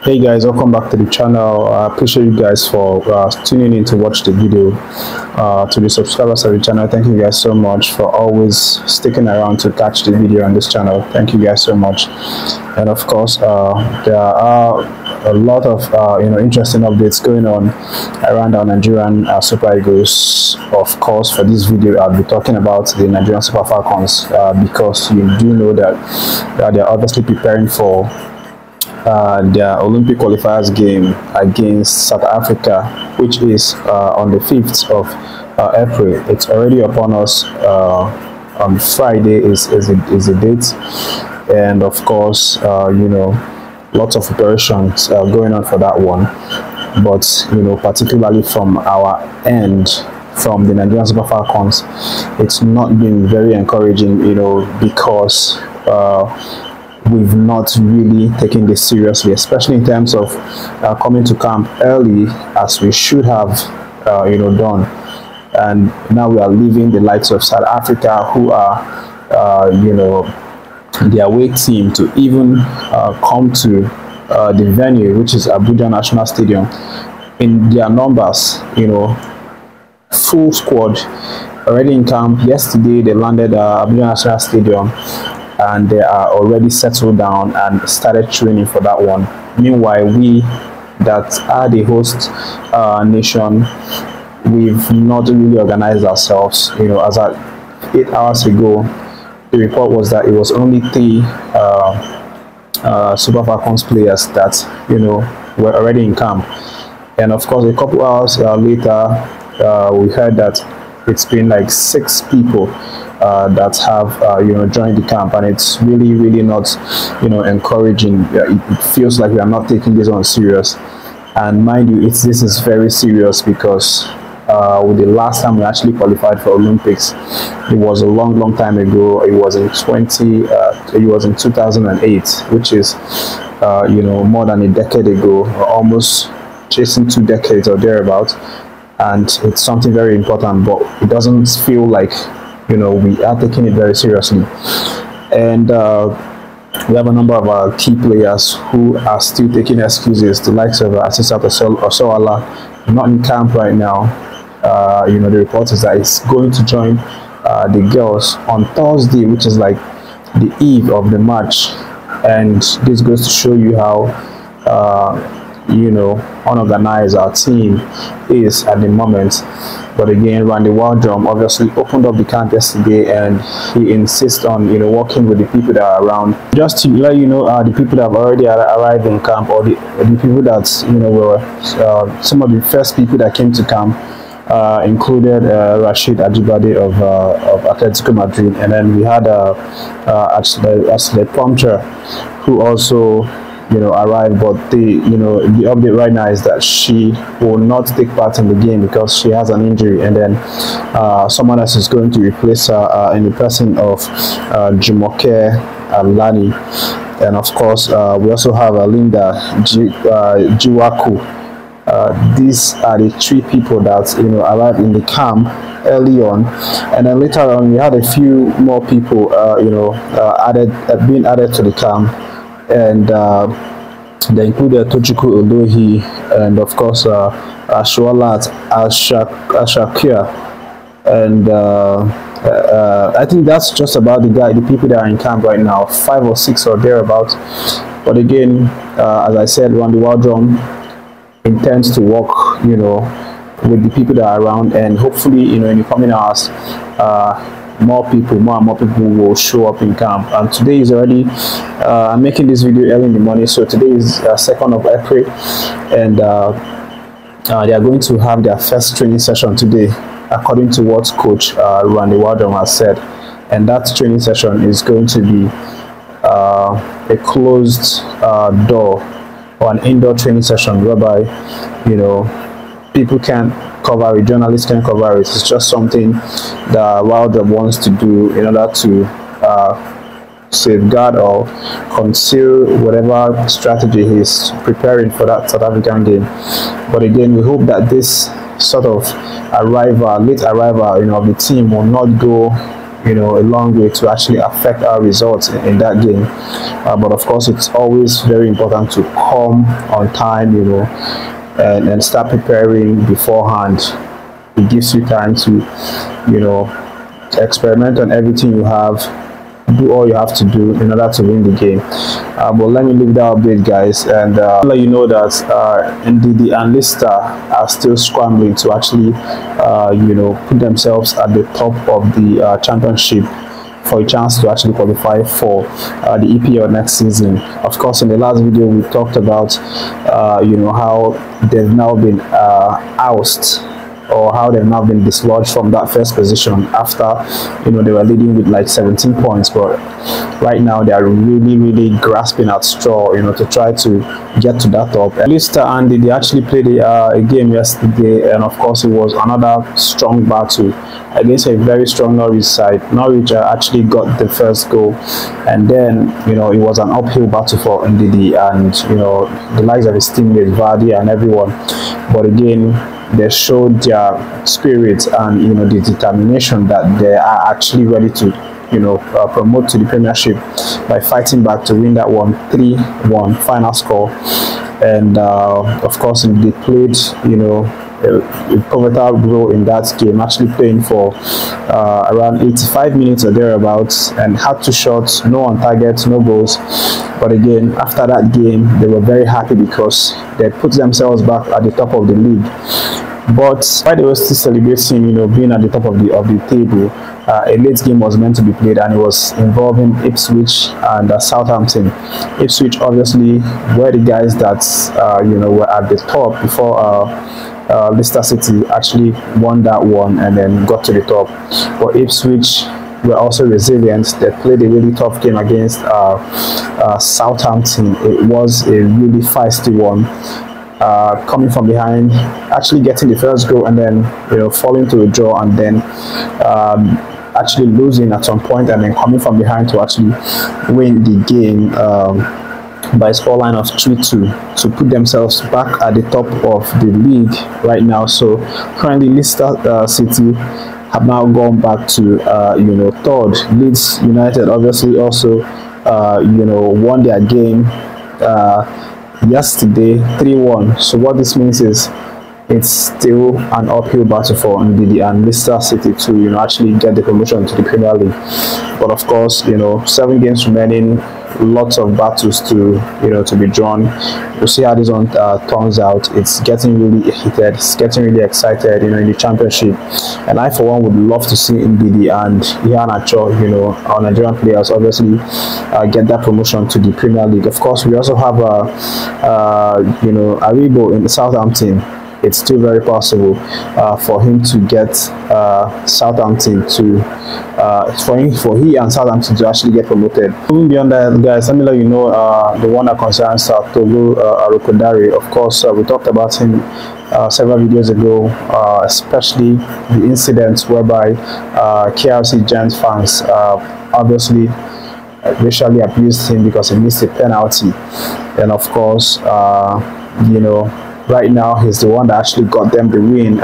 Hey guys, welcome back to the channel. I appreciate you guys for tuning in to watch the video. To the subscribers of the channel, thank you guys so much for always sticking around to catch the video on this channel. Thank you guys so much. And of course, there are a lot of interesting updates going on around our Nigerian Super Eagles. Of course, for this video, I'll be talking about the Nigerian Super Falcons because you do know that they are obviously preparing for their Olympic qualifiers game against South Africa, which is on the 5th of April. It's already upon us. On Friday is the date, and of course, lots of preparations going on for that one. But particularly from our end, from the Nigerian Super Falcons, it's not been very encouraging. Because we've not really taken this seriously, especially in terms of coming to camp early as we should have done. And now we are leaving the likes of South Africa, who are the away team, to even come to the venue, which is Abuja National Stadium, in their numbers, full squad already in camp. Yesterday they landed Abuja National Stadium, and they are already settled down and started training for that one. Meanwhile, we that are the host nation, we've not really organized ourselves. As at 8 hours ago, the report was that it was only 3 Super Falcons players that were already in camp. And of course, a couple hours later, we heard that it's been like 6 people that have joined the camp, and it's really not encouraging. It feels like we are not taking this one serious. And mind you, this is very serious because with the last time we actually qualified for Olympics, it was a long time ago. It was in 2008, which is more than a decade ago, almost chasing 2 decades or thereabout. And it's something very important, but it doesn't feel like we are taking it very seriously. And we have a number of our key players who are still taking excuses. The likes of Asisa Osoala, not in camp right now. The report is that it's going to join the girls on Thursday, which is like the eve of the match. And this goes to show you how unorganized our team is at the moment. But again, Randy Waldrum obviously opened up the camp yesterday, and he insists on working with the people that are around. Just to let you know, the people that have already arrived in camp, or the people that were some of the first people that came to camp, included Rashid Ajibade of Atletico Madrid, and then we had Plumptre, who also arrived. But the update right now is that she will not take part in the game because she has an injury, and then someone else is going to replace her in the person of Jumoke Lani. And of course, we also have Linda Jiwaku. These are the 3 people that arrived in the camp early on, and then later on we had a few more people being added to the camp. And they included Tochukwu Odohi, and of course Ashwalat Ashakia, and I think that's just about the people that are in camp right now, 5 or 6 or thereabouts. But again, as I said, Randy Waldrum intends to work with the people that are around, and hopefully in the coming hours more and more people will show up in camp. And today is already I'm making this video early in the morning, so today is 2nd of April, and they are going to have their first training session today, according to what coach Randy Waldrum has said. And that training session is going to be a closed door, or an indoor training session, whereby people can't cover it, journalists can cover it. It's just something that Waldrum wants to do in order to safeguard or conceal whatever strategy he's preparing for that South African game. But again, we hope that this sort of late arrival of the team will not go a long way to actually affect our results in that game. But of course, it's always very important to come on time, and start preparing beforehand. It gives you time to, experiment on everything you have, do all you have to do in order to win the game. But let me leave that update, guys, and let you know that Ndidi and Leicester are still scrambling to actually put themselves at the top of the championship for a chance to actually qualify for the EPL next season. Of course, in the last video we talked about how they've now been ousted, or how they've now been dislodged from that first position after they were leading with like 17 points. But right now they are really grasping at straw to try to get to that top. At least they actually played a game yesterday, and of course it was another strong battle against a very strong Norwich side. Norwich actually got the first goal, and then it was an uphill battle for Ndidi and the likes of his teammates Vardy and everyone. But again, they showed their spirit and the determination that they are actually ready to promote to the Premiership by fighting back to win that one 3-1 final score. And of course they played a pivotal role in that game, actually playing for around 85 minutes or thereabouts, and had 2 shots, no on target, no goals. But again, after that game they were very happy because they put themselves back at the top of the league. But while they were still celebrating being at the top of the table, a late game was meant to be played, and it was involving Ipswich and Southampton. Ipswich obviously were the guys that were at the top before Leicester City actually won that one and then got to the top. But Ipswich were also resilient. They played a really tough game against Southampton. It was a really feisty one, coming from behind, actually getting the first goal, and then falling to a draw, and then actually losing at some point, and then coming from behind to actually win the game by a scoreline of 3-2 to put themselves back at the top of the league right now. So currently Leicester City have now gone back to third. Leeds United obviously also won their game yesterday 3-1. So what this means is it's still an uphill battle for Ndidi and Leicester City to actually get the promotion to the Premier League. But of course 7 games remaining, lots of battles to be drawn. We'll see how this one turns out. It's getting really heated, it's getting really excited in the championship, and I for one would love to see Ndidi and Iheanacho, our Nigerian players, obviously get that promotion to the Premier League. Of course, we also have Aribo in Southampton. It's still very possible for him to get Southampton to for he and Southampton to actually get promoted. Moving beyond that, guys, let me let you know the one that concerns Tolu. Of course, we talked about him several videos ago, especially the incidents whereby KRC Giants fans obviously racially abused him because he missed a penalty. And of course, right now he's the one that actually got them the win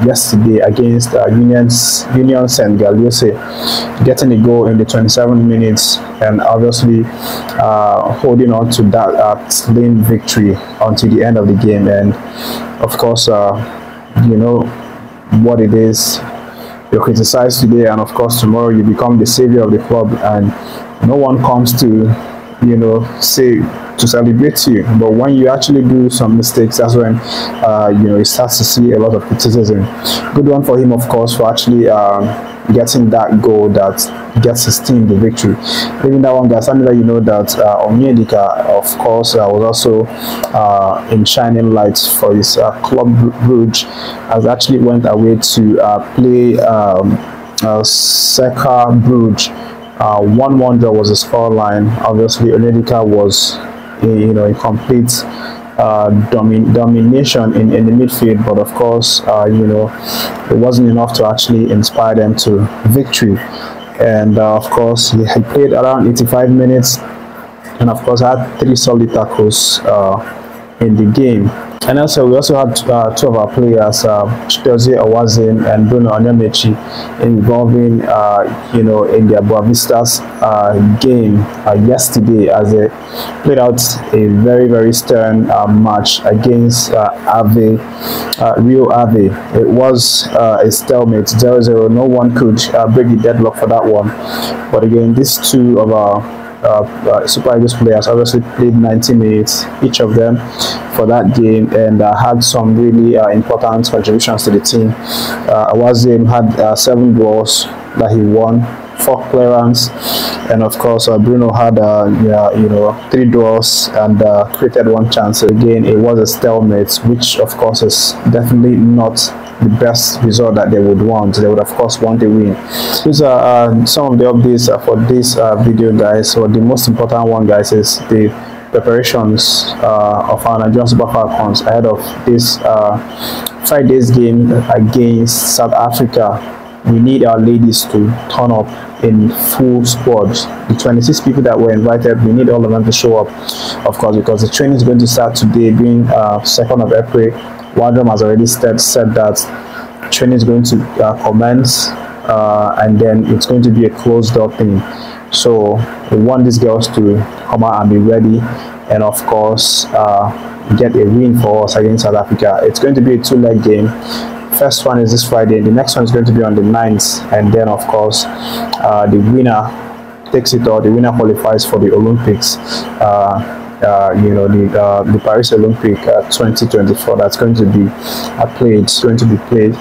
yesterday against Union Saint-Gallier, getting a goal in the 27 minutes, and obviously holding on to that clean victory until the end of the game. And of course, what it is, you're criticized today, and of course tomorrow you become the savior of the club, and no one comes to say to celebrate you. But when you actually do some mistakes, that's when you start to see a lot of criticism. Good one for him, of course, for actually getting that goal that gets his team the victory. Leaving that one, guys, let me let you know that Onyedika, of course, was also in shining lights for his club Bruges, has actually went away to play Cercle Bruges. 1-1 draw was the scoreline. Obviously, Onyedika was in complete domination in the midfield, but of course, it wasn't enough to actually inspire them to victory. And of course, he played around 85 minutes, and of course, had 3 solid tackles in the game. And also, we also had two of our players, Chidozie Owazim and Bruno involving, in the Boa Vista's game yesterday, as they played out a very, very stern match against Rio Ave. It was a stalemate, 0-0. No one could break the deadlock for that one. But again, these two of our Super Eagles players obviously played 90 minutes each of them for that game, and had some really important contributions to the team. Awazim had 7 balls that he won, 4 clearance, and of course Bruno had 3 draws and created 1 chance. Again, it was a stalemate, which of course is definitely not the best result that they would want. They would of course want a win. These are some of the updates for this video, guys. So the most important one, guys, is the preparations of our Nigerian Super Falcons ahead of this Friday's game against South Africa. We need our ladies to turn up in full squads. The 26 people that were invited, we need all of them to show up, of course, because the training is going to start today, being 2nd of April. Wardroom has already said that training is going to commence, and then it's going to be a closed door thing. So we want these girls to come out and be ready, and of course get a win for us against South Africa. It's going to be a 2-leg game. First one is this Friday, the next one is going to be on the 9th, and then of course the winner takes it all. The winner qualifies for the Olympics, the Paris Olympic 2024. That's going to be played. It's going to be played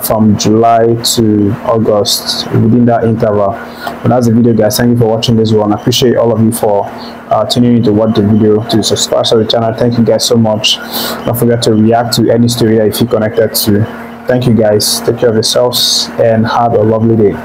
from July to August, within that interval. But that's the video, guys. Thank you for watching this one. I appreciate all of you for tuning in to watch the video, to subscribe to the channel. Thank you guys so much. Don't forget to react to any story that you feel connected to. Thank you, guys. Take care of yourselves and have a lovely day.